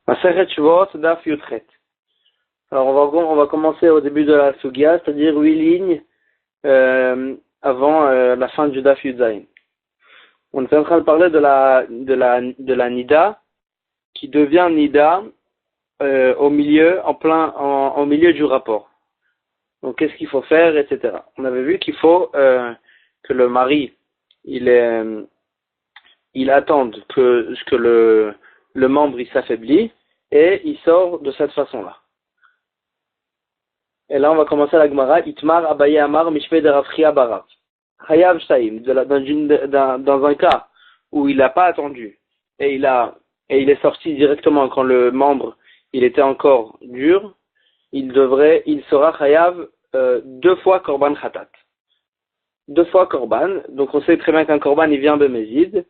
Masechet Shuvot, Daf Yudchet. Alors on va commencer au début de la Sugia, c'est-à-dire 8 lignes avant la fin du Daf Yudzaïn. On est en train de parler de la Nida qui devient Nida au milieu du rapport. Donc qu'est-ce qu'il faut faire, etc. On avait vu qu'il faut que le mari il attende que le membre il s'affaiblit et il sort de cette façon-là. Et là, on va commencer la Gemara. Itmar Abaye Amar Mishpe de Rafria Barav. Chayav Shtaim. Dans un cas où il n'a pas attendu et il est sorti directement quand le membre il était encore dur, il sera Chayav 2 fois Korban Khatat. 2 fois Korban. Donc on sait très bien qu'un Korban il vient de Mézid.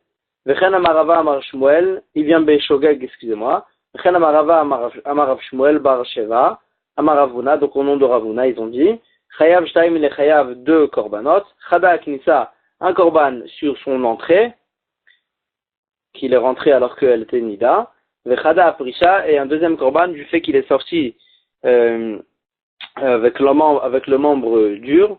Vechen Amarava Amar Shmuel. Il vient de Shogeg, excusez-moi. Vechen Amarava Amar Shmuel Bar Sheva. Amar Ravuna, donc au nom de Ravuna, ils ont dit Chayav Shtaim il est Chayav 2 korbanot, Chada Knissa, un korban sur son entrée, qu'il est rentré alors qu'elle était Nida, Vechada Aprisha, et un deuxième korban du fait qu'il est sorti avec le membre dur,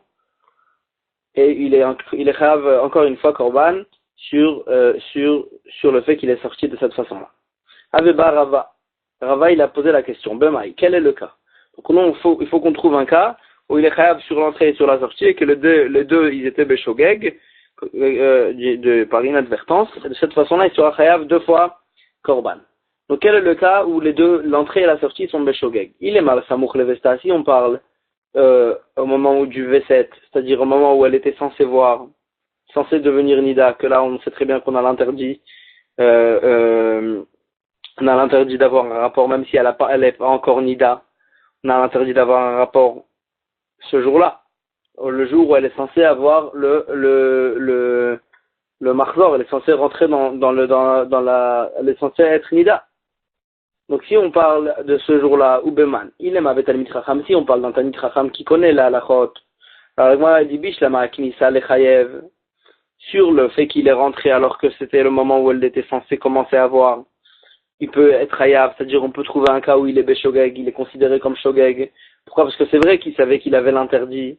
et il est Chayav encore une fois korban sur le fait qu'il est sorti de cette façon-là. Aveba Rava il a posé la question, Bemaï, quel est le cas? Donc non, il faut qu'on trouve un cas où il est chayav sur l'entrée et sur la sortie et que les deux ils étaient beshogeg par inadvertance. Et de cette façon-là, il sera chayav 2 fois korban. Donc quel est le cas où l'entrée et la sortie sont beshogeg? Il est mal samouk le vesta. Si on parle au moment du V7, c'est-à-dire au moment où elle était censée devenir nida, que là on sait très bien qu'on a l'interdit. On a l'interdit d'avoir un rapport même si elle n'est pas encore nida. On a l'interdit d'avoir un rapport ce jour-là, le jour où elle est censée avoir le marzor, elle est censée rentrer elle est censée être nida. Donc si on parle de ce jour-là, Ubeman, il aime avec Talmid Chacham, si on parle d'un Talmid Chacham qui connaît la halachot, alors moi elle dit bish la ma'aknisa le chayev, sur le fait qu'il est rentré alors que c'était le moment où elle était censée commencer à voir. Il peut être hayav, c'est-à-dire on peut trouver un cas où il est beshogeg, il est considéré comme shogeg. Pourquoi? Parce que c'est vrai qu'il savait qu'il avait l'interdit,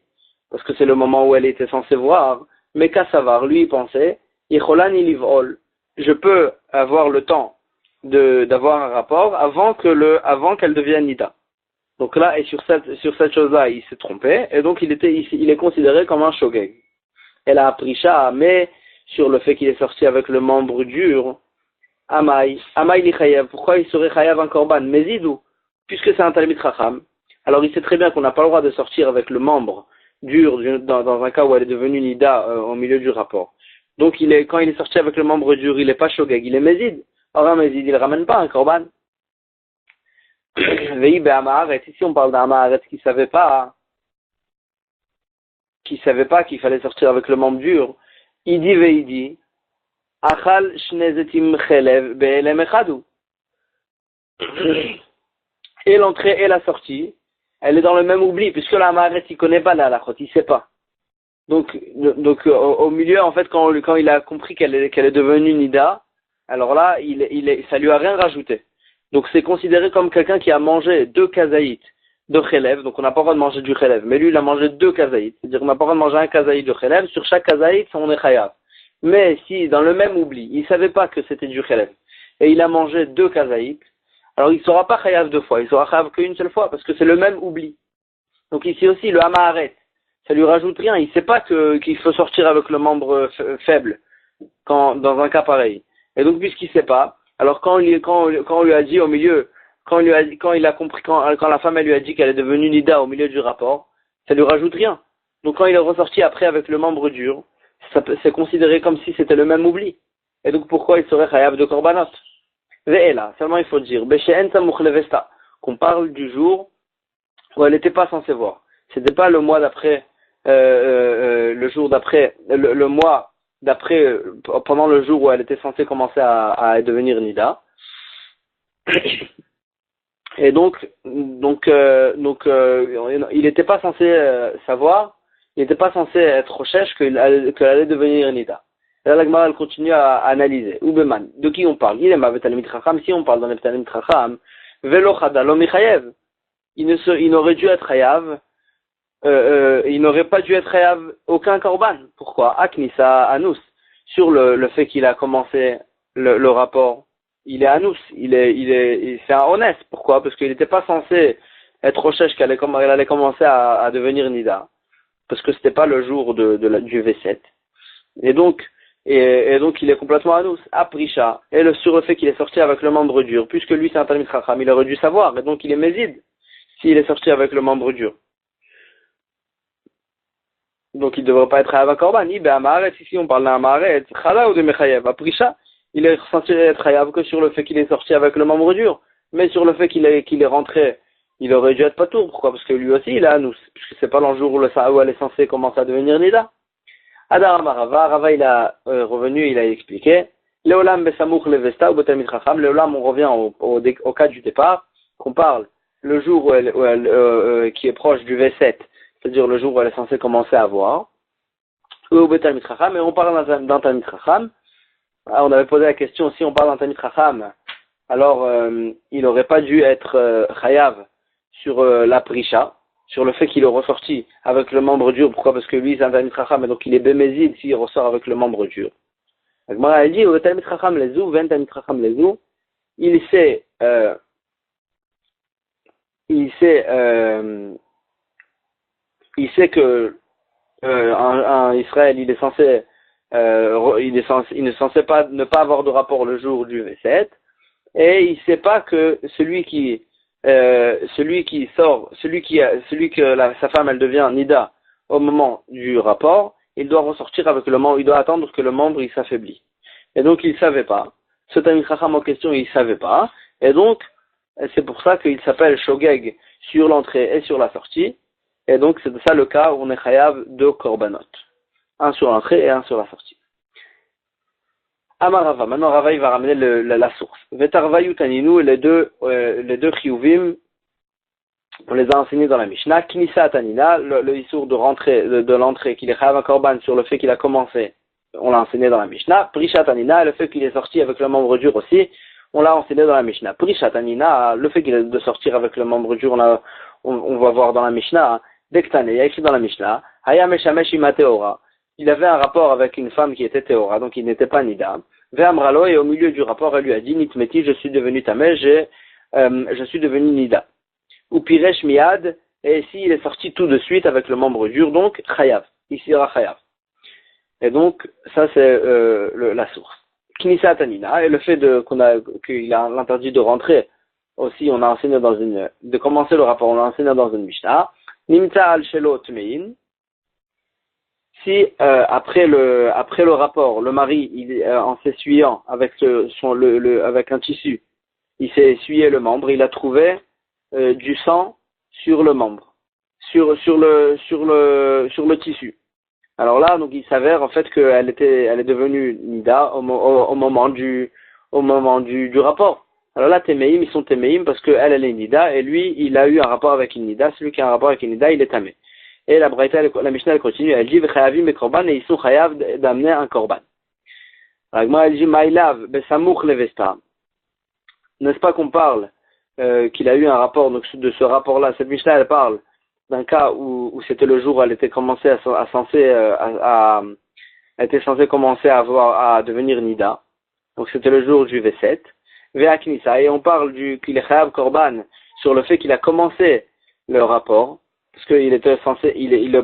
parce que c'est le moment où elle était censée voir. Mais qu'à savoir, lui il pensait, Yecholani livol, je peux avoir le temps d'avoir un rapport avant qu'elle devienne nida. Donc là, et sur cette chose-là, il s'est trompé, et donc il est considéré comme un shogeg. Elle a appris ça, mais sur le fait qu'il est sorti avec le membre dur, Amaï li chayav. Pourquoi il serait chayav un korban? Mézidou, puisque c'est un talmid chacham. Alors il sait très bien qu'on n'a pas le droit de sortir avec le membre dur dans un cas où elle est devenue nida au milieu du rapport. Donc quand il est sorti avec le membre dur, il n'est pas shogeg, il est mézid. Or un mézid, il ramène pas un korban. Vei be'amaharet. Ici on parle d'un amaharet qui savait pas qu'il fallait sortir avec le membre dur. Il dit veidi. Achal shnezetim chelev be'elem echadu. Et l'entrée et la sortie, elle est dans le même oubli, puisque la Maharet, il connaît pas la halachot, il sait pas. Donc au milieu, en fait, quand il a compris qu'elle est devenue nida, alors là, ça lui a rien rajouté. Donc c'est considéré comme quelqu'un qui a mangé 2 kazaït de chelev, donc on n'a pas le droit de manger du chelev, mais lui, il a mangé 2 kazaït, c'est-à-dire qu'on n'a pas le droit de manger un kazaït de chelev, sur chaque kazaït, on est chayav. Mais si, dans le même oubli, il savait pas que c'était du chelev, et il a mangé 2 kazaït, alors il ne sera pas chayav 2 fois, il sera chayav qu'une seule fois, parce que c'est le même oubli. Donc ici aussi, le hamaharet, ça lui rajoute rien, il ne sait pas qu'il faut sortir avec le membre faible, dans un cas pareil. Et donc puisqu'il ne sait pas, alors quand on lui a dit au milieu, quand il a compris, quand la femme elle lui a dit qu'elle est devenue nida au milieu du rapport, ça lui rajoute rien. Donc quand il est ressorti après avec le membre dur, c'est considéré comme si c'était le même oubli. Et donc pourquoi il serait chayav de korbanot? Ve'ela, seulement il faut dire, Beshe'en samuch levesta, qu'on parle du jour où elle n'était pas censée voir. C'était pas le mois d'après, le jour d'après, le mois d'après, pendant le jour où elle était censée commencer à devenir nida. Et donc, il n'était pas censé savoir, il n'était pas censé être recherche qu'elle allait devenir nida. Et là, la Gemara, elle continue à analyser. Ubeman, de qui on parle? Il est Mavet Talmid Chacham, si on parle dans les Talmid Chacham, Velo Chadalo Michayev. Il n'aurait dû être Chayav, il n'aurait pas dû être Chayav aucun Korban. Pourquoi? Aknisa Anus. Sur le fait qu'il a commencé le rapport, il est Anus, c'est un honnête. Pourquoi? Parce qu'il n'était pas censé être Rochesh qu'elle allait commencer à devenir Nida. Parce que c'était pas le jour du V7. Et donc il est complètement Anus, Aprisha. Et sur le fait qu'il est sorti avec le membre dur, puisque lui c'est un Talmid Chacham, il aurait dû savoir, et donc il est Mézid, s'il est sorti avec le membre dur. Donc il ne devrait pas être Chayav Korban. Ici on parle d'un Amaret, Chala ou de Mechayev, Aprisha. Il est censé être Chayav que sur le fait qu'il est sorti avec le membre dur. Mais sur le fait qu'il est rentré, il aurait dû être Patour. Pourquoi? Parce que lui aussi il est Anus, puisque c'est pas le jour où elle est censée commencer à devenir Nida. Adar Amarava, Rava il a revenu, il a expliqué. Leolam Besamouch Levesta ou Betalmid Chacham. Leolam, on revient au cas du départ, qu'on parle le jour où elle qui est proche du V7, c'est-à-dire le jour où elle est censée commencer à voir, ou au Betalmid Chacham, et on parle d'un Talmid Chacham. On avait posé la question, si on parle d'un Talmid Chacham, alors il n'aurait pas dû être Chayav sur la Prisha, sur le fait qu'il est ressorti avec le membre dur. Pourquoi? Parce que lui c'est un Talmid Chacham, et donc il est Bémézid s'il ressort avec le membre dur. Donc elle dit, au Talmid Chacham lezou, ven Talmid Chacham lezou, il sait que un Israël il est censé il est censé pas ne pas avoir de rapport le jour du V7, et il sait pas que celui que sa femme elle devient Nida au moment du rapport, il doit ressortir avec le membre, il doit attendre que le membre il s'affaiblit. Et donc il savait pas. Ce Talmid Chacham en question il savait pas, et donc c'est pour ça qu'il s'appelle Shogeg sur l'entrée et sur la sortie. Et donc c'est ça le cas où on est chayav de korbanot. Un sur l'entrée et un sur la sortie. Amarava, maintenant Rava il va ramener la source. Vetarvayu taninu, les deux chiyuvim, on les a enseignés dans la Mishnah. Knisa tanina, le issour de rentrer, de l'entrée, qu'il est chayav korban sur le fait qu'il a commencé, on l'a enseigné dans la Mishnah. Prisha tanina, le fait qu'il est sorti avec le membre dur aussi, on l'a enseigné dans la Mishnah. Prisha tanina, le fait qu'il est de sortir avec le membre dur, on va voir dans la Mishnah. Dektane, il y a écrit dans la Mishnah, Haya Meshamesh ima Teora. Il avait un rapport avec une femme qui était Teora, donc il n'était pas Nida. Ve'amralo, et au milieu du rapport, elle lui a dit, Nitmeti, je suis devenu Tameh, je suis devenu Nida. Ou Piresh Miad, et ici il est sorti tout de suite avec le membre dur, donc Chayav. Ici il sera Chayav. Et donc, ça c'est la source. Knisa Tanina, et le fait qu'il a l'interdit de rentrer, aussi on a enseigné de commencer le rapport, on l'a enseigné dans une Mishnah. Nimta al shelo tmein. Si après le rapport, le mari, en s'essuyant avec avec un tissu, il s'est essuyé le membre, il a trouvé du sang sur le membre, sur le tissu. Alors là, donc il s'avère en fait elle est devenue nida au moment du rapport. Alors là, Téméim, ils sont Téméim parce qu'elle est Nida, et lui, il a eu un rapport avec une Nida. Celui qui a un rapport avec une Nida, il est Tamé. Et la Mishnah, elle continue, elle dit, V'chayavim et korban, et ils sont chayav d'amener un korban. Alors, elle dit, Maïlav, besamouch levesta. N'est-ce pas qu'on parle, qu'il a eu un rapport, donc de ce rapport-là, cette Mishnah, elle parle d'un cas où c'était le jour où elle était censée commencer à devenir Nida. Donc c'était le jour du V7. Ve'aknisa, et on parle qu'il est chayav korban sur le fait qu'il a commencé le rapport, parce qu'il était censé,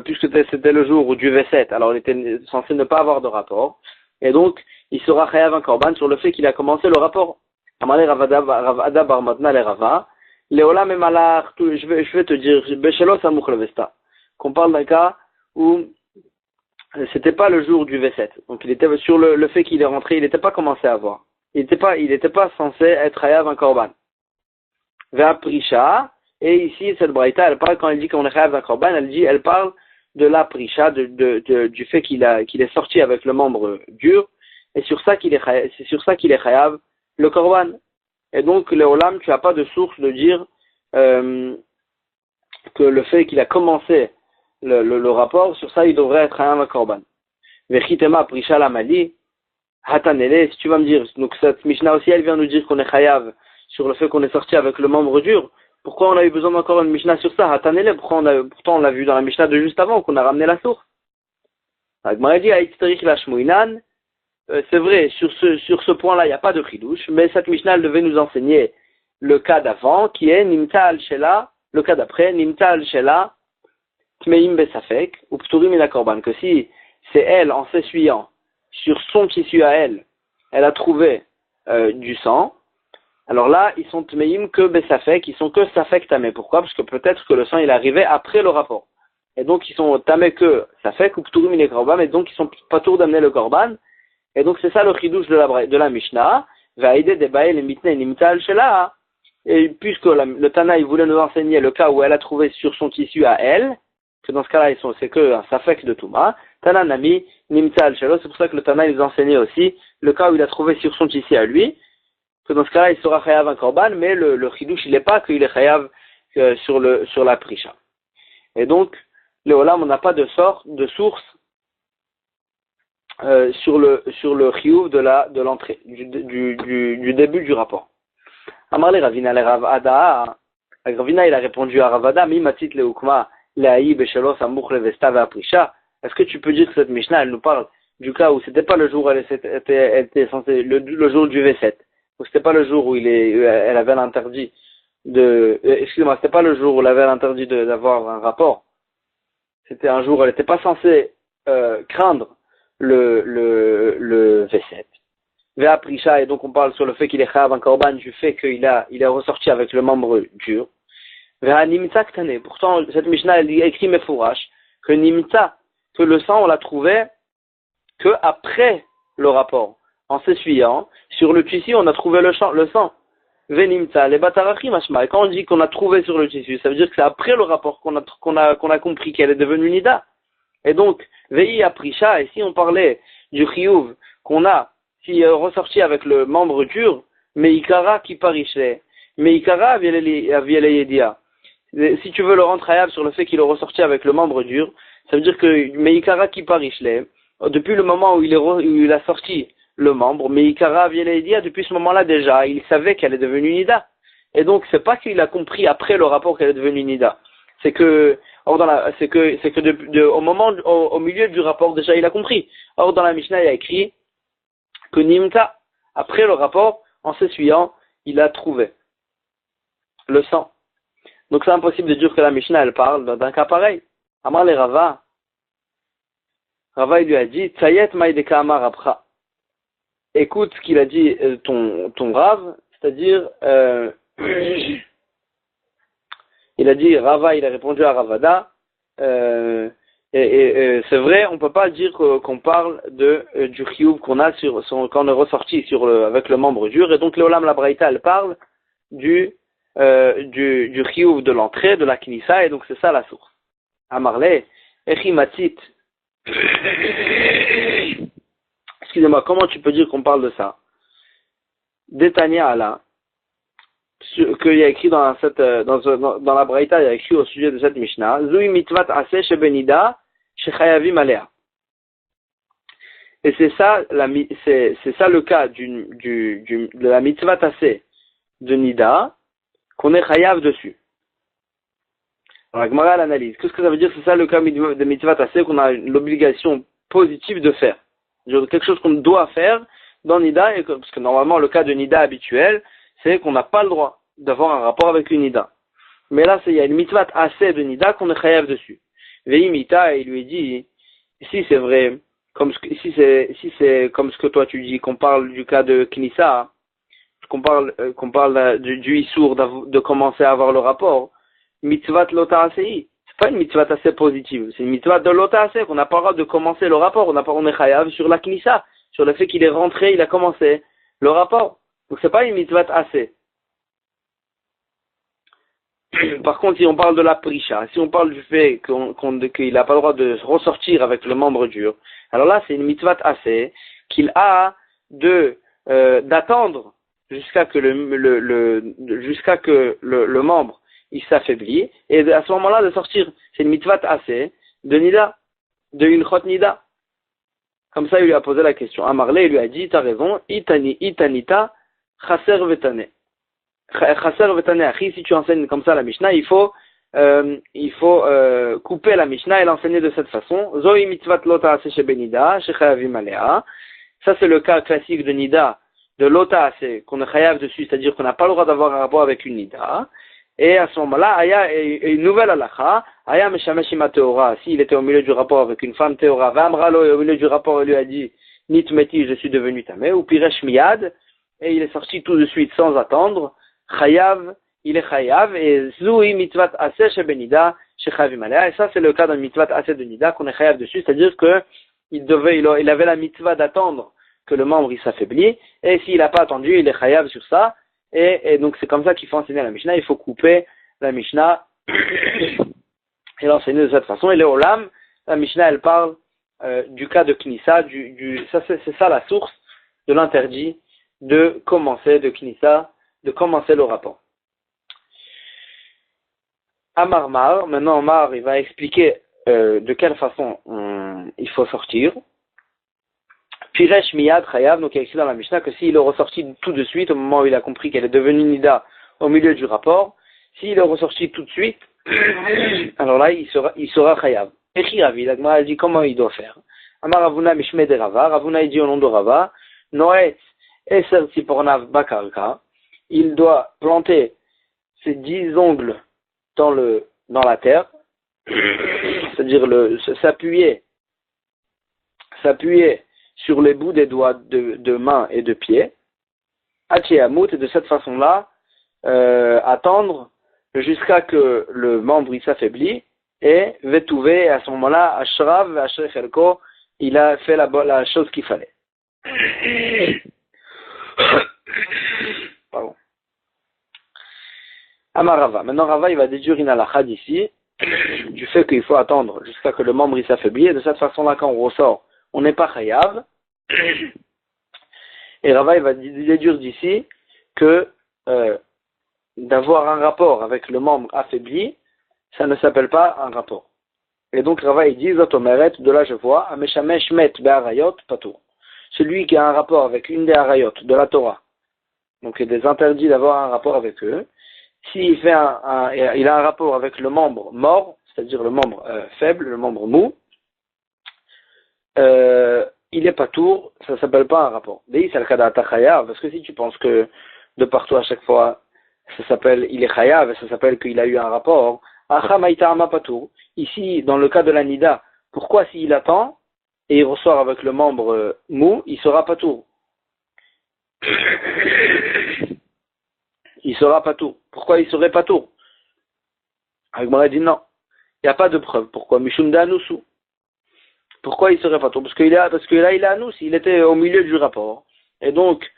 puisque c'était le jour du V7, alors il était censé ne pas avoir de rapport, et donc il sera chayav korban sur le fait qu'il a commencé le rapport. Amalé Ravada Barmatna le Rava, Leolam et Malach, je vais te dire, Beshelo Samouch Levesta, qu'on parle d'un cas où c'était pas le jour du V7, donc il était sur le fait qu'il est rentré, il n'était pas commencé à voir. Il n'était pas censé être chayav un korban. Vers Prisha, et ici, cette braïta, elle parle, quand elle dit qu'on est chayav un korban, elle parle de la Prisha, du fait qu'il est sorti avec le membre dur, et c'est sur ça qu'il est chayav le korban. Et donc, le olam, tu n'as pas de source de dire, que le fait qu'il a commencé le rapport, sur ça, il devrait être chayav un korban. Vechitema Prisha la Mali, Hatanele, si tu vas me dire, donc cette Mishnah aussi, elle vient nous dire qu'on est chayav sur le fait qu'on est sorti avec le membre dur. Pourquoi on a eu besoin d'encore une Mishnah sur ça? Hatanele, pourtant on l'a vu dans la Mishnah de juste avant, qu'on a ramené la source. Agmara dit, Aïtstarik la Shmoinan, c'est vrai, sur ce point-là, il n'y a pas de chidouche, mais cette Mishnah, elle devait nous enseigner le cas d'avant, qui est Nimta al-Shela, le cas d'après, Nimta al-Shela, Tmeim Besafek, ou Pturim ila Korban, que si c'est elle, en s'essuyant, sur son tissu à elle, elle a trouvé du sang, alors là, ils sont Tmeim que Besafek, ils sont que Safek Tamé. Pourquoi? Parce que peut-être que le sang, il est arrivé après le rapport. Et donc, ils sont Tamé que Safek, ou Pturim ila Korban, et donc, ils sont pas tour d'amener le Korban. Et donc, c'est ça le chidouche de la Mishnah, Vaïde de Baël et Mitne Nimta al-Shela. Et puisque le Tana, il voulait nous enseigner le cas où elle a trouvé sur son tissu à elle, que dans ce cas-là, c'est que un safek de Touma, Tana Nami, Nimta al-Shelo, c'est pour ça que le Tana, il nous enseignait aussi le cas où il a trouvé sur son tissu à lui, que dans ce cas-là, il sera chayav un korban, mais le chidouche, il n'est pas qu'il est chayav sur la prisha. Et donc, le Olam, on n'a pas de source, sur le chiyuv de l'entrée, du début du rapport. Amarle Ravina le Ravada, Ravina il a répondu à Ravada, mi matit le ukma laï beshelos amouch le vesta ve'aprisha. Est-ce que tu peux dire que cette Mishnah elle nous parle du cas où c'était pas le jour où elle était censée le jour du V7, où c'était pas le jour où elle avait l'interdit excusez-moi, c'était pas le jour où elle avait l'interdit d'avoir un rapport. C'était un jour où elle n'était pas censée craindre le V7. Vea Prisha, et donc on parle sur le fait qu'il est chayav un korban du fait qu'il est ressorti avec le membre dur. Vea Nimta Ktane, pourtant cette Mishnah elle écrit Mefourash que Nimta, que le sang on l'a trouvé que après le rapport, en s'essuyant, sur le tissu on a trouvé le sang. Venimta, les batarachi mashma, et quand on dit qu'on a trouvé sur le tissu, ça veut dire que c'est après le rapport qu'on a compris qu'elle est devenue Nida. Et donc, Vei Prisha, et si on parlait du chiyuv qu'on a qui est ressorti avec le membre dur, Meikara qui parishleh. Meikara yedia. Si tu veux le rendre hayab sur le fait qu'il est ressorti avec le membre dur, ça veut dire que Meikara qui parishleh, depuis le moment où il a sorti le membre, Meikara yedia, depuis ce moment-là déjà, il savait qu'elle est devenue Nida. Et donc, c'est pas qu'il a compris après le rapport qu'elle est devenue Nida. C'est que, au milieu du rapport, déjà, il a compris. Or, dans la Mishnah, il a écrit, que Nimta, après le rapport, en s'essuyant, il a trouvé le sang. Donc c'est impossible de dire que la Mishnah, elle parle d'un cas pareil. Amar le Rava, il lui a dit, Tsayet maïdeka amar apra. Écoute ce qu'il a dit ton Rav, c'est-à-dire, il a dit, Rava, il a répondu à Ravada, et c'est vrai, on peut pas dire qu'on parle du chiyuv qu'on a quand on est ressorti avec le membre dur, et donc le Olam la Braïta elle parle du chiyuv de l'entrée, de la Knissa, et donc c'est ça la source. Amarle, Echimatit. Excusez-moi, comment tu peux dire qu'on parle de ça? Détania Allah, qu'il y a écrit dans la Braïta, il y a écrit au sujet de cette Mishnah, Zui mitvat aseh shebenida shechayavim alea. Et c'est ça le cas de la mitzvah aseh de nida qu'on est chayav dessus. Alors, la Gemara l'analyse. Qu'est-ce que ça veut dire? C'est ça le cas de mitzvah aseh qu'on a l'obligation positive de faire. Quelque chose qu'on doit faire dans nida, parce que normalement le cas de nida habituel, c'est qu'on n'a pas le droit d'avoir un rapport avec une nida. Mais là, il y a une mitzvah assez de nida qu'on est chayav dessus. Veimita, il lui dit, si c'est vrai, si c'est comme ce que toi tu dis, qu'on parle du cas de Knissa, qu'on parle du Issour de commencer à avoir le rapport, mitzvah lota asei, c'est pas une mitzvah assez positive, c'est une mitzvah de lota asei, qu'on n'a pas le droit de commencer le rapport, on est chayav sur la Knissa, sur le fait qu'il est rentré, il a commencé le rapport. Donc c'est pas une mitzvah assez. Par contre, si on parle de la prisha, si on parle du fait qu'il n'a pas le droit de ressortir avec le membre dur, alors là, c'est une mitzvah assez qu'il a d'attendre jusqu'à que le membre il s'affaiblit, et à ce moment-là de sortir. C'est une mitzvah assez de nida, de une chot nida. Comme ça, il lui a posé la question. Amarlé, il lui a dit, t'as raison, itanita, chaser vetane. Chaser vetane, achi, si tu enseignes comme ça la Mishnah, il faut couper la Mishnah et l'enseigner de cette façon. Zoi mitzvat lota ase she benida, shechayavim alea. Ça, c'est le cas classique de nida, de lota ase, qu'on est chayav dessus, c'est-à-dire qu'on n'a pas le droit d'avoir un rapport avec une nida. Et à ce moment-là, aya une nouvelle halakha, aya meshamesh ima teora, s'il était au milieu du rapport avec une femme teora, vamralo, et au milieu du rapport, il lui a dit, nitmeti, je suis devenu tamé, ou piresh miyad, et il est sorti tout de suite sans attendre, chayav, il est chayav, et zoui mitvat aseh shebenida, shechavim alea, et ça c'est le cas d'un mitvat aseh de nida, qu'on est chayav dessus, c'est-à-dire que il avait la mitva d'attendre que le membre il s'affaiblit, et s'il n'a pas attendu, il est chayav sur ça, et donc c'est comme ça qu'il faut enseigner la Mishnah, il faut couper la Mishnah et l'enseigner de cette façon. Et le Olam, la Mishnah elle parle du cas de Knissa, c'est ça la source de l'interdit de commencer de Knissa, de commencer le rapport. Amarmar, maintenant Omar il va expliquer de quelle façon il faut sortir. Piresh miyad chayav, donc il y a écrit dans la Mishnah que s'il est ressorti tout de suite, au moment où il a compris qu'elle est devenue nida au milieu du rapport, s'il est ressorti tout de suite, alors là il sera chayav. Echi Ravi, la Gemara dit comment il doit faire. Amar Ravuna mishme de Rava, Ravuna il dit au nom de Rava, Noetz eser tzipornav bakarka, il doit planter ses 10 ongles dans la terre, c'est-à-dire s'appuyer sur les bouts des doigts de main et de pied, Hachiamut, et de cette façon-là, attendre jusqu'à que le membre il s'affaiblit, et Vetouvé, à ce moment-là, Ashrav, Ashrechelko, il a fait la chose qu'il fallait. Pardon. Amarava. Maintenant, Rava, il va déduire une halakha d'ici, du fait qu'il faut attendre jusqu'à que le membre il s'affaiblit, et de cette façon-là, quand on ressort, on n'est pas chayav. Et Rava il va déduire d'ici que d'avoir un rapport avec le membre affaibli, ça ne s'appelle pas un rapport. Et donc Rava il dit Zotomeret, de là je vois, Ameshamesh met be'arayot patour. Celui qui a un rapport avec une des arayot de la Torah, donc il est interdit d'avoir un rapport avec eux. S'il fait il a un rapport avec le membre mort, c'est-à-dire le membre faible, le membre mou, il est pas tour, ça s'appelle pas un rapport. Parce que si tu penses que de partout à chaque fois, ça s'appelle il est chayav, ça s'appelle qu'il a eu un rapport. Ici, dans le cas de la nida, pourquoi s'il attend et il ressort avec le membre mou, il sera pas tour. Il sera pas tour. Pourquoi il serait pas tour? Agmara dit non. Il n'y a pas de preuve. Pourquoi? Mishum d'anousu. Pourquoi il serait pas tour? Parce que là, il est anous, il était au milieu du rapport. Et donc,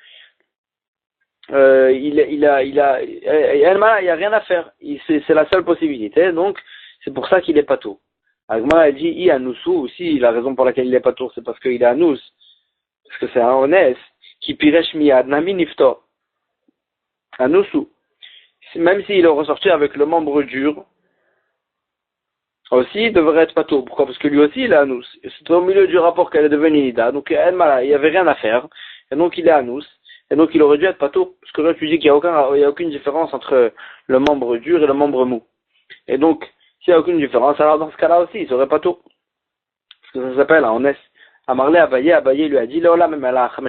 il y a rien à faire. C'est la seule possibilité. Donc, c'est pour ça qu'il est pas tour. Agmara dit, i anousu aussi, la raison pour laquelle il est pas tour, c'est parce qu'il est anous. Parce que c'est un honnête qui piresh miyad nami nifto. Anousu. Même s'il est ressorti avec le membre dur, aussi, il devrait être pato. Pourquoi? Parce que lui aussi, il est anous. C'est au milieu du rapport qu'elle est devenue nida. Donc, il n'y avait rien à faire. Et donc, il est anous. Et donc, il aurait dû être pato. Parce que là, tu dis qu'il n'y a aucune différence entre le membre dur et le membre mou. Et donc, s'il n'y a aucune différence, alors dans ce cas-là aussi, il serait pato. Parce que ça s'appelle, en est. Amarlé Abaye lui a dit, Léola, même là, je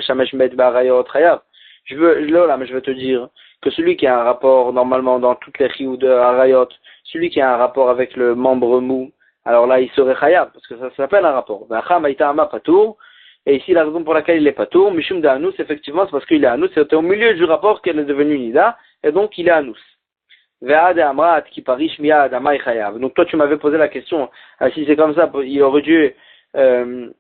veux te dire que celui qui a un rapport, normalement, dans toutes les chiyou de Harayot, celui qui a un rapport avec le membre mou, alors là, il serait chayav, parce que ça s'appelle un rapport. Et ici, la raison pour laquelle il est patour, Mishum de Anous, effectivement, c'est parce qu'il est Anous, c'était au milieu du rapport qu'elle est devenue Nida, et donc il est Anous. Donc toi, tu m'avais posé la question, si c'est comme ça, il aurait dû, même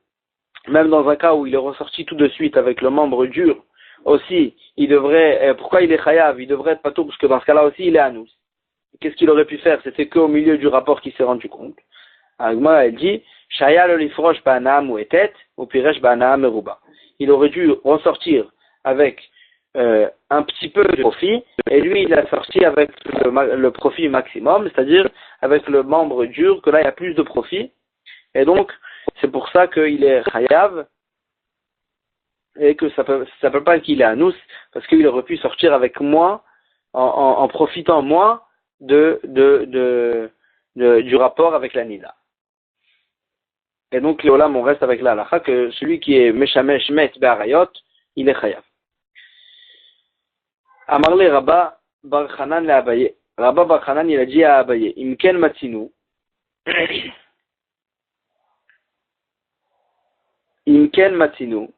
dans un cas où il est ressorti tout de suite avec le membre dur, aussi, il devrait, pourquoi il est chayav? Il devrait être patour, parce que dans ce cas-là aussi, il est Anous. Qu'est-ce qu'il aurait pu faire? C'était qu'au milieu du rapport qu'il s'est rendu compte. Agma, elle dit, Shaya le lifrosh ba'anaam ou etet, ou piresh ba'anaam eruba. Il aurait dû ressortir avec un petit peu de profit, et lui, il a sorti avec le profit maximum, c'est-à-dire avec le membre dur, que là, il y a plus de profit. Et donc, c'est pour ça qu'il est chayav et que ça peut pas qu'il est Anous, parce qu'il aurait pu sortir avec moins, en profitant moins du rapport avec la Nida. Et donc, Léolam, on reste avec la halakha que celui qui est Meshamesh Met Be'arayot, il est Chayav. Amarle Rabba Bar Chanan le Abaye. Rabba Bar Chanan, il a dit à Abaye, Imken Matinu. Imken Matinu.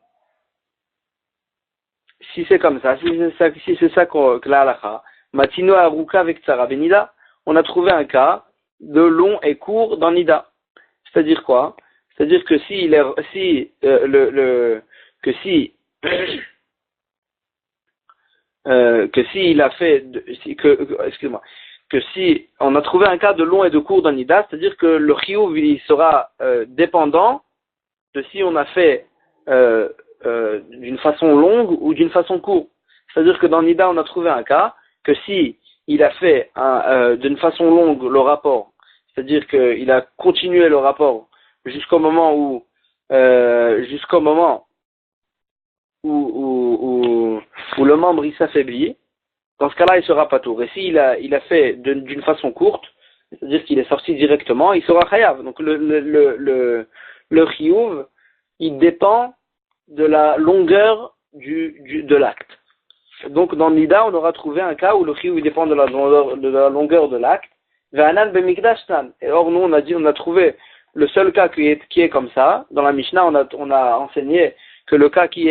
Si c'est comme ça, si c'est ça que la halakha, Matinu Aruka avec Tzara Benida, on a trouvé un cas de long et court dans Nida. C'est-à-dire quoi? C'est-à-dire que que si on a trouvé un cas de long et de court dans Nida, c'est-à-dire que le chiyuv il sera dépendant de si on a fait d'une façon longue ou d'une façon courte. C'est-à-dire que dans Nida on a trouvé un cas que si il a fait d'une façon longue le rapport, c'est-à-dire qu'il a continué le rapport jusqu'au moment où le membre il s'affaiblit, dans ce cas-là il sera pas tour. Et s'il a fait d'une façon courte, c'est-à-dire qu'il est sorti directement, il sera chayav. Donc le chiyuv, il dépend de la longueur de l'acte. Donc dans Nida, on aura trouvé un cas où le chiyuv dépend de la longueur de l'acte. Et or nous on a trouvé le seul cas qui est comme ça. Dans la Mishnah, on a enseigné que le cas qui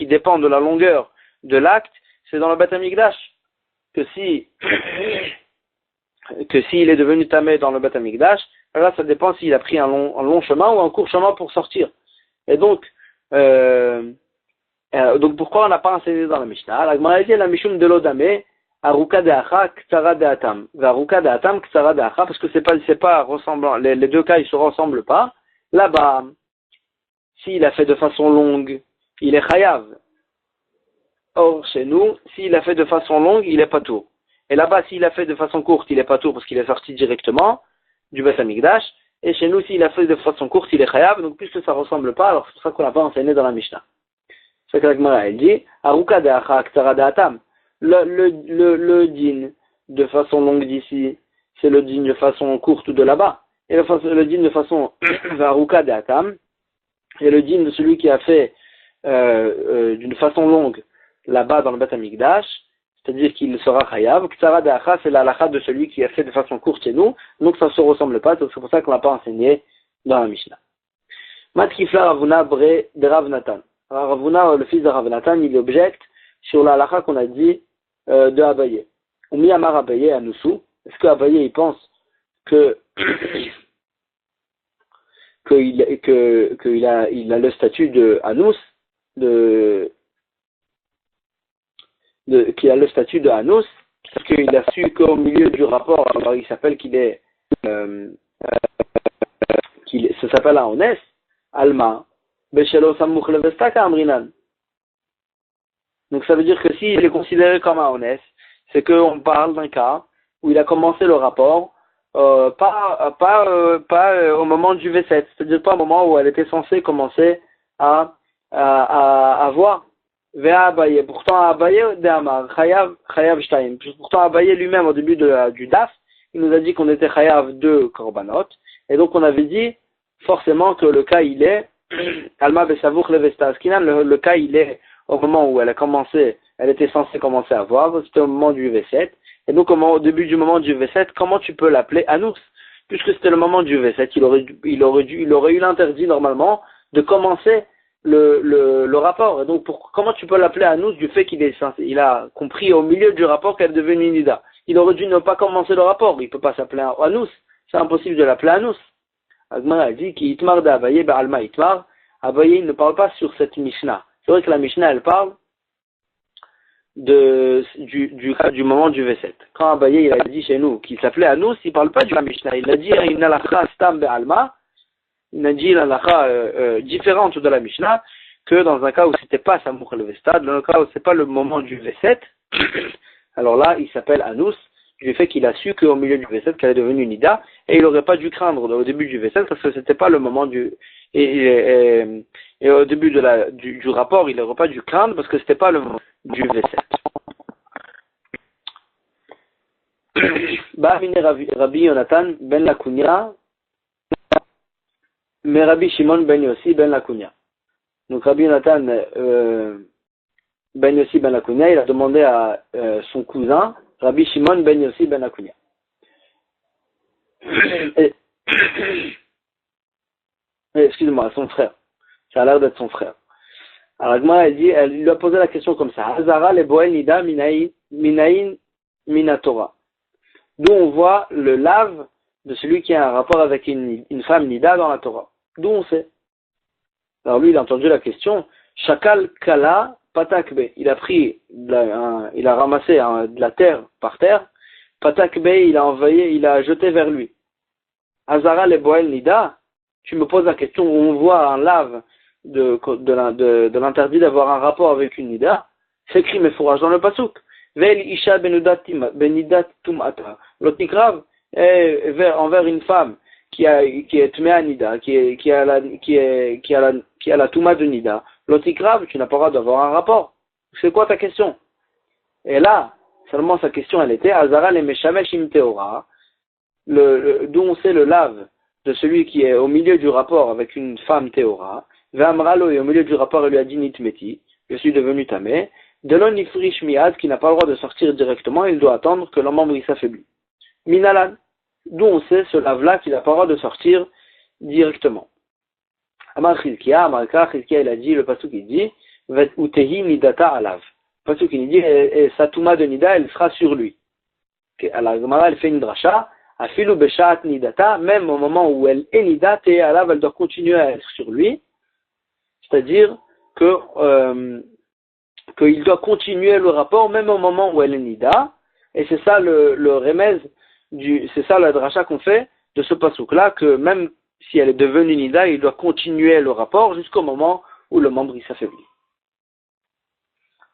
dépend de la longueur de l'acte, c'est dans le Beth Amikdash. Que s'il est devenu tamé dans le Beth Amikdash, là ça dépend s'il a pris un long chemin ou un court chemin pour sortir. Et donc pourquoi on n'a pas enseigné dans la Mishnah? La Gemara dit la Mishum de l'Odamé, Aruka de Acha, Ktara de Atam. Aruka de Atam, Ktara de Acha, parce que c'est pas ressemblant. Les deux cas, ils se ressemblent pas. Là-bas, s'il a fait de façon longue, il est chayav. Or, chez nous, s'il a fait de façon longue, il est pas tour. Et là-bas, s'il a fait de façon courte, il est pas tour parce qu'il est sorti directement du Beth Amikdash. Et chez nous, s'il a fait de façon courte, il est chayav. Donc, puisque ça ressemble pas, alors c'est pour ça qu'on l'a pas enseigné dans la Mishnah. C'est ce que la Gemara, elle dit, Aruka de Acha, Ktara de Atam. Le din de façon longue d'ici, c'est le din de façon courte de là-bas. Et le din de façon Aruka de Atam, et le din de celui qui a fait d'une façon longue là-bas dans le Beth Amikdash, c'est-à-dire qu'il sera chayav. Ktara de Acha, c'est la halakha de celui qui a fait de façon courte chez nous, donc ça ne se ressemble pas, c'est pour ça qu'on ne l'a pas enseigné dans la Mishnah. Matkifla Ravuna Bre de Rav Natan. Ravuna, le fils de Rav Natan, il objecte sur la halakha qu'on a dit de Abaye. Ou mi amar Abaye à Noussou. Est-ce que Abaye il pense qu'il a le statut de Anous, qu'il a le statut de Anous, parce qu'il a su qu'au milieu du rapport, alors il s'appelle ça s'appelle Aones, Alma, Beshelo Samouch Levestaka Amrinan. Donc ça veut dire que s'il est considéré comme Aones, c'est qu'on parle d'un cas où il a commencé le rapport, pas au moment du V7, c'est-à-dire pas au moment où elle était censée commencer à voir. Vea Abaye. Pourtant Abaye d'Amar, Chayav Shtaim. Pourtant Abaye lui-même au début du DAF, il nous a dit qu'on était Chayav de Korbanot, et donc on avait dit forcément que le cas il est Alma Besavouch Levesta Askinan, le cas il est au moment où elle était censée commencer à voir, c'était au moment du V7, et donc au début du moment du V7, comment tu peux l'appeler Anous? Puisque c'était le moment du V7, il aurait eu l'interdit normalement de commencer le rapport. Et donc comment tu peux l'appeler Anous du fait il a compris au milieu du rapport qu'elle est devenue Nida? Il aurait dû ne pas commencer le rapport, il ne peut pas s'appeler Anous, c'est impossible de l'appeler Anous. Agmara dit qu'il Itmar d'Abaye, Alma Itmar, Abaye ne parle pas sur cette Mishnah. C'est vrai que la Mishnah elle parle du moment du V7. Quand Abaye il a dit chez nous qu'il s'appelait Anous, il ne parle pas de la Mishnah, il a dit une halakha stam be'alma, il a dit une halakha différente de la Mishnah, que dans un cas où c'était pas Samouch Levesta, dans un cas où c'est pas le moment du V7, alors là il s'appelle Anous, du fait qu'il a su qu'au milieu du V7 qu'elle est devenue Nida, et il n'aurait pas dû craindre au début du V7 parce que c'était pas le moment Et au début du rapport, il n'aurait pas dû craindre parce que c'était pas le moment du V7. Ba'amine Rabbi Yonatan ben Lakunia, mais Rabbi Shimon ben Yossi ben Lakunia. Donc Rabbi Yonatan ben Yossi ben Lakunia, il a demandé à son cousin, Rabbi Shimon ben Yossi ben Lakunia. Excuse-moi, son frère. Ça a l'air d'être son frère. Alors Agma, elle lui a posé la question comme ça. Hazara le boel nida minayin minatora. D'où on voit le lave de celui qui a un rapport avec une femme nida dans la Torah. D'où on sait. Alors lui, il a entendu la question. Shakal kala patakbe. Il a pris, il a ramassé de la terre par terre. Patakbe, il a jeté vers lui. Hazara le boel nida. Tu me poses la question où on voit un lave de l'interdit d'avoir un rapport avec une nida, c'est écrit mais fourrage dans le pasuk. Vel isha benidat tumata. L'otikrav est envers une femme qui est tmea nida, qui a la tuma de nida. L'otikrav, tu n'as pas le droit d'avoir un rapport. C'est quoi ta question? Et là, seulement sa question elle était Azara le meshamesh im teora, d'où on sait le lave de celui qui est au milieu du rapport avec une femme théora, Ve'amralo est au milieu du rapport et lui a dit Nitmeti, je suis devenu tamé, Delon Ifrish Miad, qui n'a pas le droit de sortir directement, il doit attendre que le membre s'affaiblit. Minalan, d'où on sait ce lave-là qu'il n'a pas le droit de sortir directement. Amar Chizkia, il a dit, le pasuk il dit, Vet utehi nidata alav. Le pasuk il dit, et sa touma de nida, elle sera sur lui. Alors, Gemara, elle fait une dracha, Afilu beshat nidata, même au moment où elle est nida, elle doit continuer à être sur lui, c'est-à-dire qu'il doit continuer le rapport même au moment où elle est nida, et c'est ça le remède c'est ça la dracha qu'on fait de ce pasuk-là, que même si elle est devenue nida, il doit continuer le rapport jusqu'au moment où le membre s'affaiblit.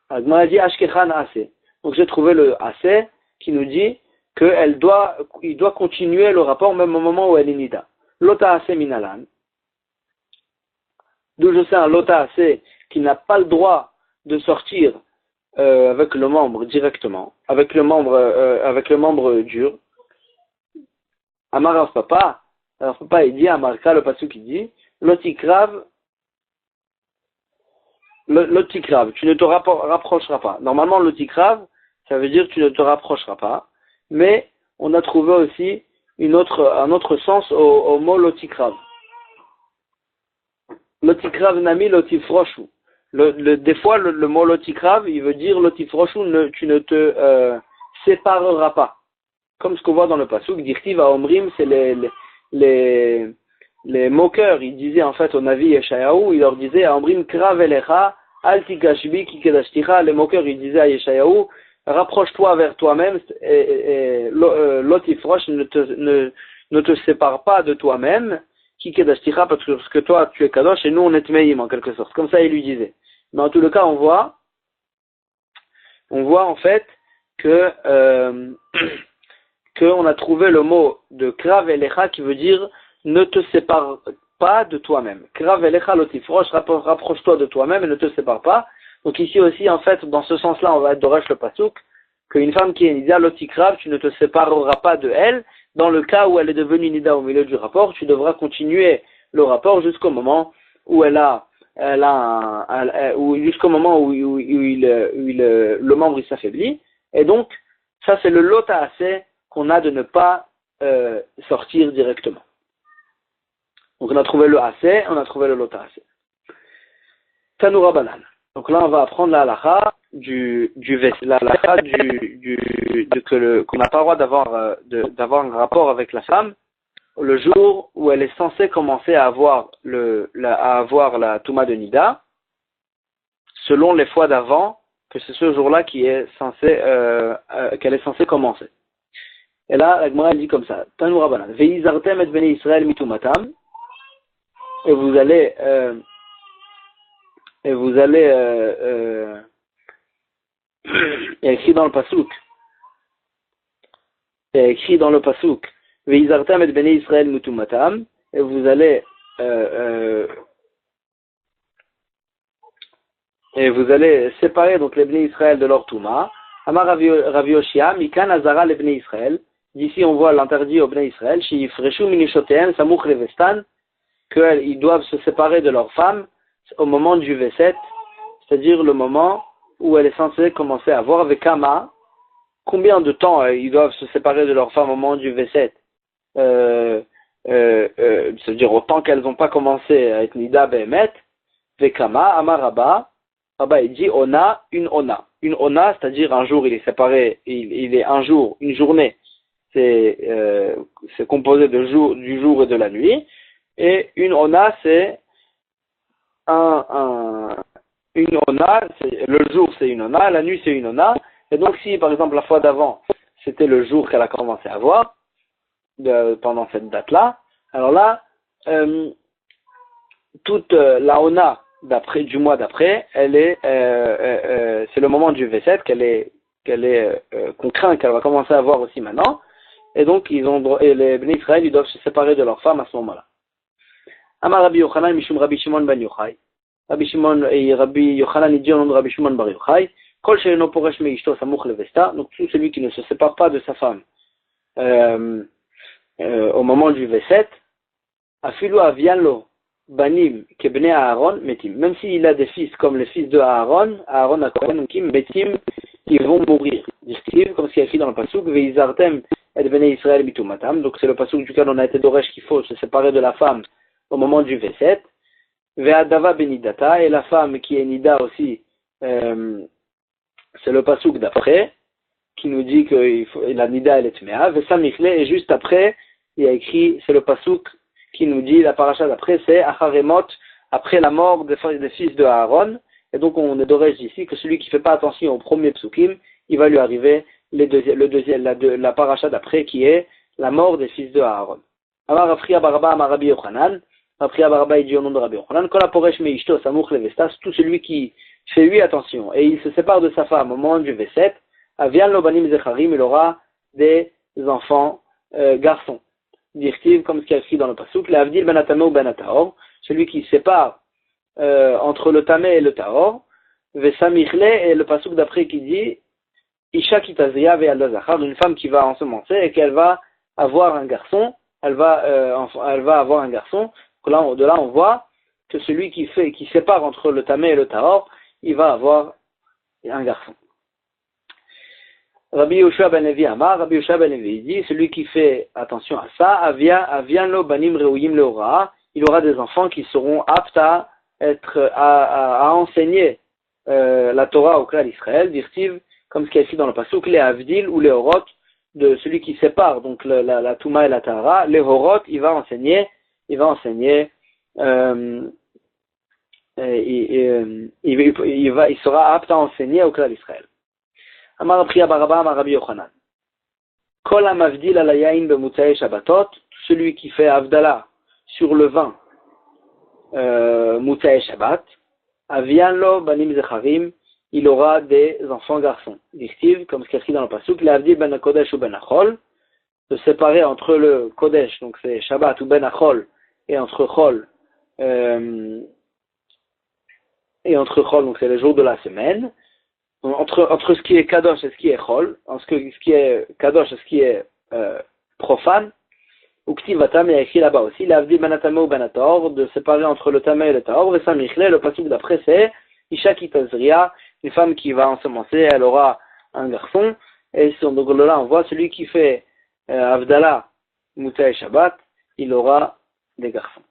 Agma a dit Ashkechan Ase. Donc j'ai trouvé le Ase qui nous dit il doit continuer le rapport même au moment où elle est nida. Lota Ase minalan. D'où je sais un Lota Ase qui n'a pas le droit de sortir avec le membre directement, avec le membre dur. Amar Rav Papa, il dit, Amarka, le pasuk qui dit, Lotikrav, tu ne te rapprocheras pas. Normalement, Lotikrav, ça veut dire tu ne te rapprocheras pas, mais on a trouvé aussi un autre sens au mot Lotikrav. Lotikrav nami lotifroshu. Des fois, le mot Lotikrav, il veut dire Lotifroshu, tu ne te sépareras pas. Comme ce qu'on voit dans le pasuk, Dirtiv à Omrim, c'est les moqueurs. Ils disaient en fait au Navi Yeshayahu, il leur disait à Omrim Krav elecha, al tikashbi ki kedashticha. Les moqueurs, ils disaient à Yeshayahu, rapproche-toi vers toi-même, et Lotifrosh, ne te sépare pas de toi-même, ki kedashticha, parce que toi tu es kadosh et nous on est meïm en quelque sorte. Comme ça il lui disait. Mais en tout le cas, on voit en fait que qu'on a trouvé le mot de Krav Elecha qui veut dire ne te sépare pas de toi-même. Krav Elecha lotifrosh, rapproche-toi de toi-même et ne te sépare pas. Donc ici aussi, en fait, dans ce sens-là, on va être Doresh le Pasuk, qu'une femme qui est Nida lotikrav, tu ne te sépareras pas de elle. Dans le cas où elle est devenue Nida au milieu du rapport, tu devras continuer le rapport jusqu'au moment où jusqu'au moment où le membre s'affaiblit. Et donc, ça c'est le lota assez qu'on a de ne pas sortir directement. Donc on a trouvé le assez, on a trouvé le lota assez. Tanoura banane. Donc là on va apprendre la halakha qu'on n'a pas le droit d'avoir un rapport avec la femme le jour où elle est censée commencer à avoir la Touma de Nida, selon les fois d'avant que c'est ce jour-là qui est qu'elle est censée commencer. Et là, la Gemara dit comme ça, Tanoura banane. Ve'izartem et bnei Israël mitumatam. Et vous allez il y a écrit dans le pasuk, Ve'izartam et bnei Israël mutumatam, et vous allez et vous allez séparer donc les Bnei Israël de leur Touma. Amar Ravi Yoshia, Mikan Azara les Bnei Israël. D'ici on voit l'interdit aux Bnei Israël, Shifreshu Minishoteem, Samouch Levestan, qu'ils doivent se séparer de leurs femmes au moment du V7, c'est-à-dire le moment où elle est censée commencer à voir avec Kama. Combien de temps ils doivent se séparer de leurs femmes au moment du V7? C'est-à-dire autant qu'elles n'ont pas commencé à être Nida Behemet, Vekama, Amaraba, Rabba il dit Ona, une Ona. Une Ona, c'est-à-dire un jour il est séparé, il est un jour, une journée, c'est composé du jour et de la nuit. Et une Ona, c'est une Ona, le jour c'est une Ona, la nuit c'est une Ona. Et donc si par exemple la fois d'avant, c'était le jour qu'elle a commencé à voir, pendant cette date-là, alors là, toute la Ona du mois d'après, elle est, c'est le moment du V7 qu'on craint qu'elle va commencer à voir aussi maintenant. Et donc et les Bnei Israël, ils doivent se séparer de leurs femmes à ce moment-là. Amar Rabbi Yochanan Mishum Rabbi Shimon ben Yochai. Rabbi Shimon et Rabbi Yochanan dit au nom de Rabbi Shimon bar Yochai. Kol she'eno poresh me'ishto samouch levesta. Donc tout celui qui ne se sépare pas de sa femme au moment du V7, afilu avianlo banim kebnei Aaron metim. Même s'il a des fils comme les fils de Aaron a Kohen kim metim, ils vont mourir. Disent comme ce qui est écrit dans le pasuk veizartem et bnei Israël mitumatam. Donc c'est le pasuk duquel on a été d'Oresh qu'il faut se séparer de la femme au moment du V7. Ve'adava benidata, et la femme qui est nida aussi, c'est le pasuk d'après qui nous dit que la nida elle est tmea. Ve'samichle, et juste après il y a écrit, c'est le pasuk qui nous dit, la paracha d'après, c'est Acharemot, après la mort des fils de Aaron. Et donc on est d'origine ici que celui qui ne fait pas attention au premier psukim, il va lui arriver la paracha d'après qui est la mort des fils de Aaron. Amar Afriya Baraba Amar Rabbi Yochanan. Afriya Baraba il dit au nom de Rabbi Yochanan, Kol haporesh meishto samouch levestas, tout celui qui fait lui attention et il se sépare de sa femme au moment du V7, avian lo banim zecharim, il aura des enfants garçons. Dirtiv, comme ce qui est écrit dans le pasuk, l'avdil ben atame ou ben atahor, celui qui sépare entre le tamé et le tahor, vesamichle, et le pasuk d'après qui dit isha kitazria ve'alda zachar, une femme qui va ensemencer et qu'elle va avoir un garçon, elle va avoir un garçon. De là on voit que celui qui sépare entre le tamé et le tahor, il va avoir un garçon. Rabbi Yoshua ben Levi Amar, Rabbi Yoshua ben Levi dit, celui qui fait attention à ça, avian lo banim reuyim leora, il aura des enfants qui seront aptes à enseigner la Torah au clan d'Israël, dirtiv, comme ce qui est écrit dans le pasuk, les avdil ou les horot, de celui qui sépare donc la Touma et la Tahara, les horot, il sera apte à enseigner au clan d'Israël. Amar Priya Baraba Amar Rabbi Yochanan. Kol hamavdil ala yain b'mutzaei Shabbatot, celui qui fait avdala sur le vin mutzaei Shabbat, avian lo banim zecharim, il aura des enfants garçons. Distiv, comme ce qui est écrit dans le pasuk, l'avdil ben kodesh ou ben achol, de séparer entre le kodesh, donc c'est Shabbat ou ben achol, et entre chol, donc c'est les jours de la semaine. Entre ce qui est kadosh et ce qui est chol, ce qui est kadosh et ce qui est profane, ou ktivatam, il y a écrit là-bas aussi, l'avdi banatame ou banator, de séparer entre le tamé et le tahor, et samichle, le pasuk d'après c'est isha kitazria, une femme qui va ensemencer, elle aura un garçon, et donc là on voit celui qui fait avdala mutay shabbat, il aura des garçons.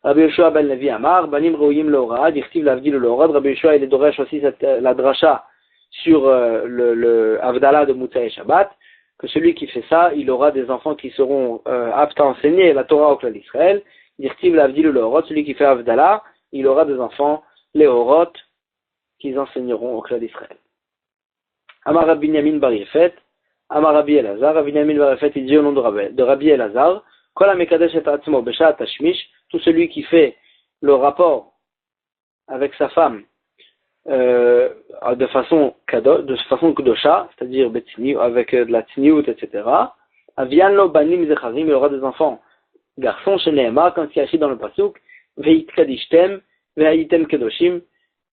Rabbi Yoshua ben Levi Amar, banim reuyim leora, dirtiv l'avdil leora. Rabbi Yoshua il est d'oresh aussi la dracha sur le avdala de Mutzaï Shabbat, que celui qui fait ça, il aura des enfants qui seront aptes à enseigner la Torah au clan d'Israël. Dirtiv l'avdil leora, celui qui fait avdala, il aura des enfants leorot qui enseigneront au clan d'Israël. Amar Rabbi Binyamin bar Yefet, Amar Rabbi Elazar, Rabbi Binyamin bar Yefet il dit au nom de Rabbi Elazar, Kol hamekadesh et atzmo beshat tashmish, tout celui qui fait le rapport avec sa femme de façon kdosha, c'est-à-dire avec de la tsniout, etc. Avian lo banim zecharim, il aura des enfants garçon, chez Nehemar, quand il y a écrit dans le pasuk, Veit kadishtem, Veitem kedoshim,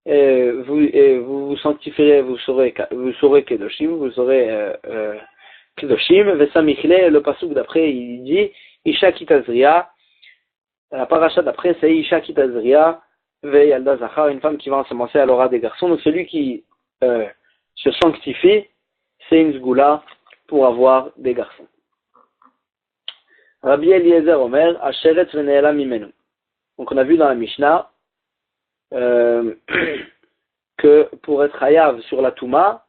vous sanctifierez, vous serez kedoshim, vous serez kedoshim, Vesamichle, le pasuk d'après, il dit, Isha kitazria, la paracha d'après, c'est Isha kitazria, Veyalda zachar, une femme qui va ensemencer, elle aura des garçons, donc celui qui se sanctifie, c'est une sgoula pour avoir des garçons. Rabbi Eliezer Omer, Asheret Veneela Mimenu. Donc on a vu dans la Mishnah que pour être hayav sur la Touma,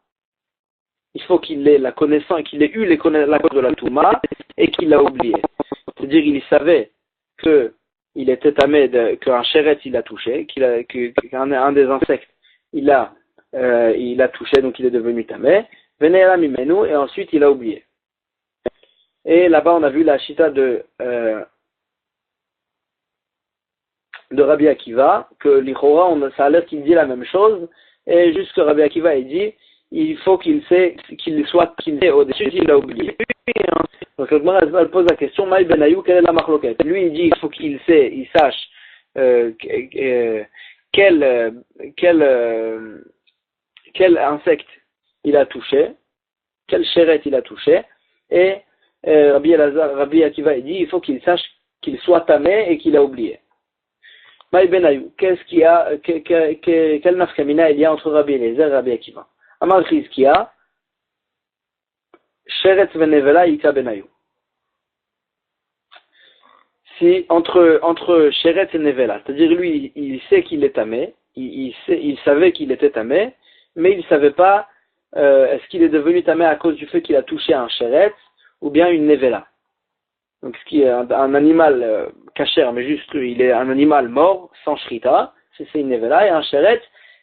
il faut qu'il ait la connaissance, qu'il ait eu la connaissance de la Touma et qu'il l'a oublié. C'est-à-dire il savait que il était tamé, qu'un chéret il a touché, qu'un des insectes il a touché, donc il est devenu tamé. Veneela Mimenu, et ensuite il a oublié. Et là-bas, on a vu la chita de Rabbi Akiva, que l'Ichora, ça a l'air qu'il dit la même chose, et juste que Rabbi Akiva, il dit, il faut qu'il sait au-dessus, il a oublié. Donc, elle pose la question, Maï Benayou, quelle est la marloquette? Lui, il dit, il faut qu'il sache, quel insecte il a touché, quel chéret il a touché, et Rabbi Akiva il dit il faut qu'il sache qu'il soit tamé et qu'il a oublié. Maï Benayou, qu'est-ce qu'il y a, quel nafkamina il y a entre Rabbi Eliezer et Rabbi Akiva? Amar Chizkia, Sheret venevela ika Benayou. Si entre Sheret et Nevela, c'est-à-dire lui, il sait qu'il est tamé, il savait qu'il était tamé, mais il ne savait pas est-ce qu'il est devenu tamé à cause du fait qu'il a touché un Sheret ou bien une Nevela. Donc ce qui est un animal kasher, mais juste il est un animal mort, sans shrita, c'est une Nevela, et un Sheret,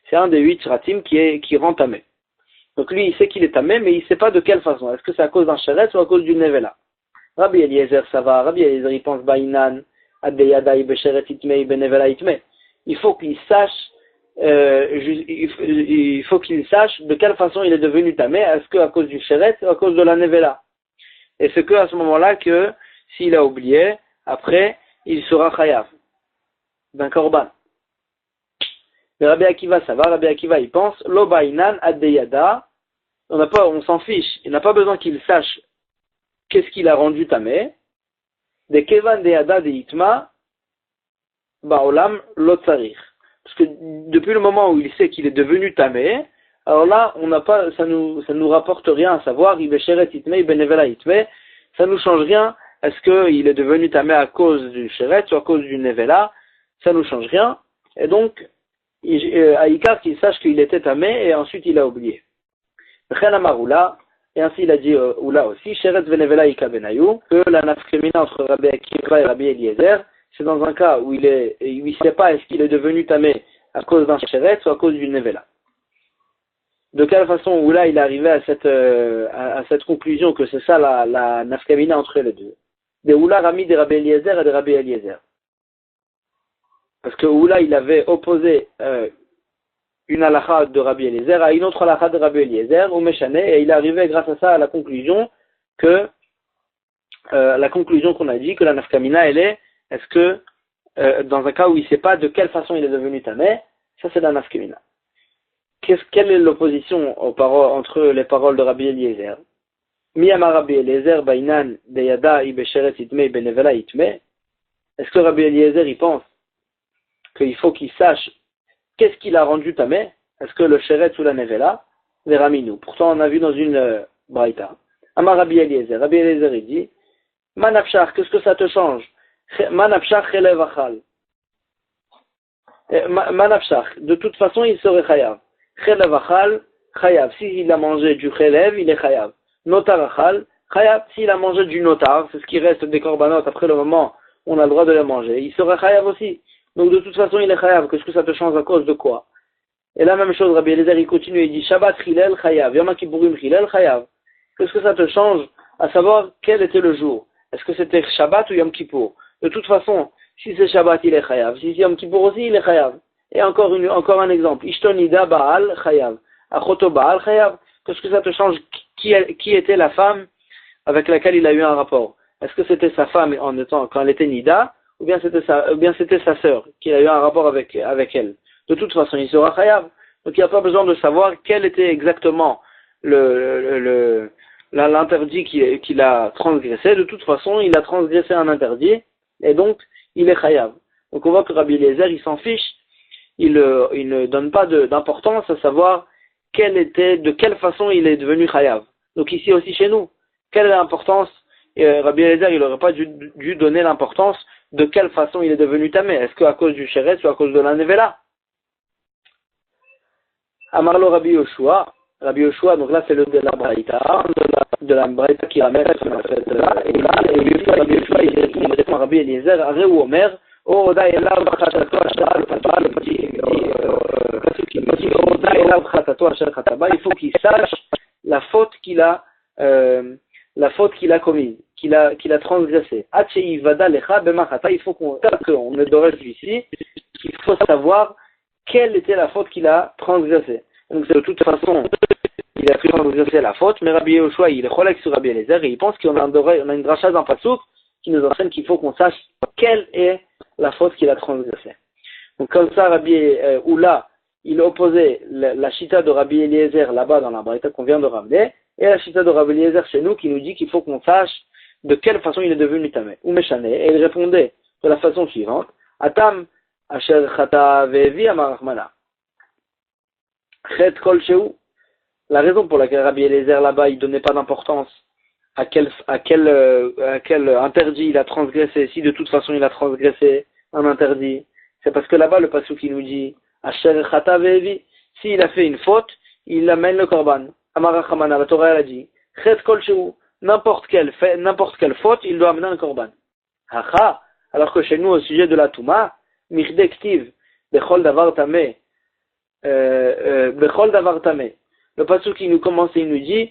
c'est un des 8 shratim qui rend tamé. Donc lui, il sait qu'il est tamé, mais il ne sait pas de quelle façon. Est-ce que c'est à cause d'un Sheret ou à cause d'une Nevela? Rabbi Eliezer, ça va. Rabbi Eliezer, il pense Bainan, Adeyadai, Besheret Itmei, Benevela Itmei. Il faut qu'il sache, il faut qu'il sache de quelle façon il est devenu tamé. Est-ce qu'à cause du Sheret ou à cause de la Nevela? Et c'est qu'à ce moment-là que, s'il a oublié, après, il sera chayav d'un korban. Mais Rabbi Akiva, ça va. Rabbi Akiva, il pense, Lo Bainan, Adeyada. On s'en fiche. Il n'a pas besoin qu'il sache qu'est-ce qu'il a rendu tamé? De kevan de yada de itma, baolam lotzarir. Parce que depuis le moment où il sait qu'il est devenu tamé, alors là, ça nous rapporte rien à savoir, il besheret itme, benevela itme, ça nous change rien. Est-ce qu'il est devenu tamé à cause du sheret ou à cause du nevela? Ça nous change rien. Et donc, Aïkar qu'il sache qu'il était tamé et ensuite il a oublié. Et ainsi il a dit Oula aussi, Sheret venevela ika benayou, que la nafkemina entre Rabbi Akiva et Rabbi Eliezer, c'est dans un cas où il ne sait pas est-ce qu'il est devenu tamé à cause d'un Sheret ou à cause d'une nevela. De quelle façon Oula il est arrivé à cette conclusion que c'est ça la nafkemina entre les deux? De Oula Rami de Rabbi Eliezer et de Rabbi Eliezer. Parce que Oula il avait opposé une halakha de Rabbi Eliezer à une autre halakha de Rabbi Eliezer, ou Meshane, et il est arrivé grâce à ça à la conclusion qu'on a dit, que la nafkamina, elle est-ce que, dans un cas où il ne sait pas de quelle façon il est devenu tamé, ça c'est la nafkamina. Quelle est l'opposition entre les paroles de Rabbi Eliezer? Miyama Rabbi Eliezer, Bainan, Deyada, Ibesheret Itme, Benevela Itme. Est-ce que Rabbi Eliezer, il pense qu'il faut qu'il sache qu'est-ce qu'il a rendu tamé? Est-ce que le Sheret ou la Nevela? Veraminu. Pourtant, on a vu dans une braïta. Amar Rabbi Eliezer. Rabbi Eliezer, il dit, Manafshar, qu'est-ce que ça te change? Manafshar chelev achal. Manafshar, de toute façon, il serait chayav. Chelev achal, chayav. S'il a mangé du chelev, il est chayav. Notar achal, chayav. S'il a mangé du notar, c'est ce qui reste des korbanot après le moment où on a le droit de le manger, il serait chayav aussi. Donc de toute façon, il est chayav. Qu'est-ce que ça te change à cause de quoi? Et la même chose, Rabbi Eliezer, il continue, il dit Shabbat chilel chayav, Yom Kippourim chilel chayav. Qu'est-ce que ça te change à savoir quel était le jour? Est-ce que c'était Shabbat ou Yom Kippour? De toute façon, si c'est Shabbat, il est chayav. Si c'est Yom Kippour aussi, il est chayav. Et encore un exemple. Ishtonida Baal chayav. Achoto Baal chayav. Qu'est-ce que ça te change qui était la femme avec laquelle il a eu un rapport? Est-ce que c'était sa femme en étant, quand elle était Nida, ou bien c'était sa sœur, qui a eu un rapport avec elle. De toute façon, il sera Chayav. Donc il n'y a pas besoin de savoir quel était exactement l'interdit qu'il a transgressé. De toute façon, il a transgressé un interdit, et donc il est Chayav. Donc on voit que Rabbi Eliezer, il s'en fiche, il ne donne pas d'importance à savoir de quelle façon il est devenu Chayav. Donc ici aussi chez nous, quelle est l'importance? Rabbi Eliezer, il n'aurait pas dû donner l'importance de quelle façon il est devenu tamé. Est-ce qu'à cause du Shéret ou à cause de la Nevela? Amarlo Rabbi Yoshua, donc là c'est le de la Braïta, de la Braïta qui ramène cette là, et là, Rabbi Yoshua, il répond à Rabbi Eliezer, Aré ou Omer, Oda Elav Chatato Ashar Khataba, le petit Oda Elav Chatato Ashar Khataba, il faut qu'il sache la faute qu'il a commise, qu'il a transgressée. Achei Vada Lecha Bemachata, il faut qu'on ne devrait ici, il faut savoir quelle était la faute qu'il a transgressée. Donc de toute façon, il a pu transgresser la faute, mais Rabbi Yoshua, il est cholèque sur Rabbi Eliezer et il pense qu'on a une dracha dans Passouk qui nous enseigne qu'il faut qu'on sache quelle est la faute qu'il a transgressée. Donc comme ça, Rabbi Oula, il opposait la chita de Rabbi Eliezer là-bas dans la Braïta qu'on vient de ramener, et la chita de Rabbi Eliezer chez nous qui nous dit qu'il faut qu'on sache de quelle façon il est devenu tamé, ou méchané, et il répondait de la façon suivante, Atam Asher Chata Vevi Amarachmana. Chet Kol Sheu. La raison pour laquelle Rabbi Eliezer là-bas il donnait pas d'importance à quel interdit il a transgressé, si de toute façon il a transgressé un interdit, c'est parce que là-bas le pasuk qui nous dit Asher Chata Vevi, s'il a fait une faute, il amène le korban. Amarachmana, la Torah elle a dit Chet Kol Sheu, n'importe quelle faute, il doit amener un korban. Hacha, alors que chez nous au sujet de la Touma, Mirde Ktiv, Bechol Davar Tameh, Bechol Davar Tameh. Le pasuk qui nous commence et il nous dit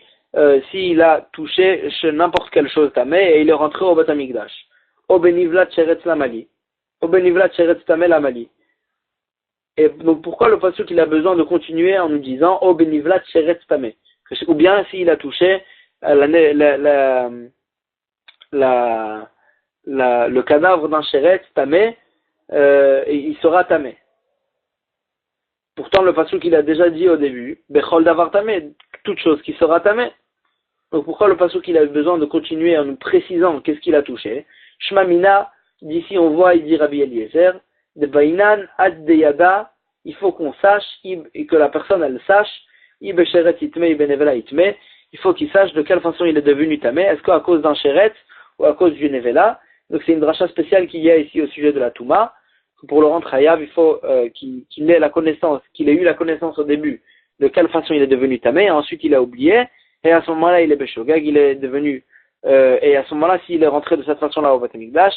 s'il a touché chez n'importe quelle chose tameh et il est rentré au Beth Amikdash. O benivlat sheretz lamali. O benivlat sheretz tameh lamali. Et donc pourquoi le pasuk il a besoin de continuer en nous disant O benivlat sheretz tameh? Ou bien s'il a touché le cadavre d'un sheretz tameh, il sera tameh. Pourtant, le pasuk il a déjà dit au début, Bechol davar tamé, toute chose qui sera tamé. Donc pourquoi le pasuk il a besoin de continuer en nous précisant qu'est-ce qu'il a touché? Shmamina, d'ici on voit, il dit Rabbi Eliezer, de Bainan ad deyada, il faut qu'on sache, et que la personne elle sache, ibesheret itme, ibenevela itme, il faut qu'il sache de quelle façon il est devenu tamé, est-ce qu'à cause d'un sheret ou à cause du nevela? Donc c'est une dracha spéciale qu'il y a ici au sujet de la Touma. Pour le rendre Hayav, il faut qu'il ait eu la connaissance au début de quelle façon il est devenu tamé, et ensuite il a oublié, et à ce moment-là il est Beshogag, il est devenu, et à ce moment-là s'il est rentré de cette façon-là au Beth Amikdash,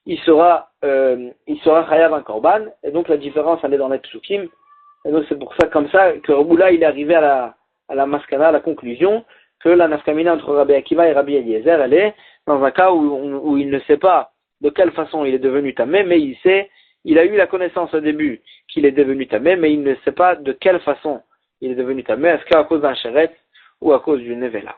il sera Hayav un korban, et donc la différence elle est dans les psukim, et donc c'est pour ça comme ça que Oula il est arrivé à la maskana, à la conclusion, que la nafkamina entre Rabbi Akiva et Rabbi Eliezer, elle est dans un cas où il ne sait pas de quelle façon il est devenu tamé, mais il a eu la connaissance au début qu'il est devenu tamé, mais il ne sait pas de quelle façon il est devenu tamé, est-ce qu'à cause d'un sheret ou à cause d'une nevela.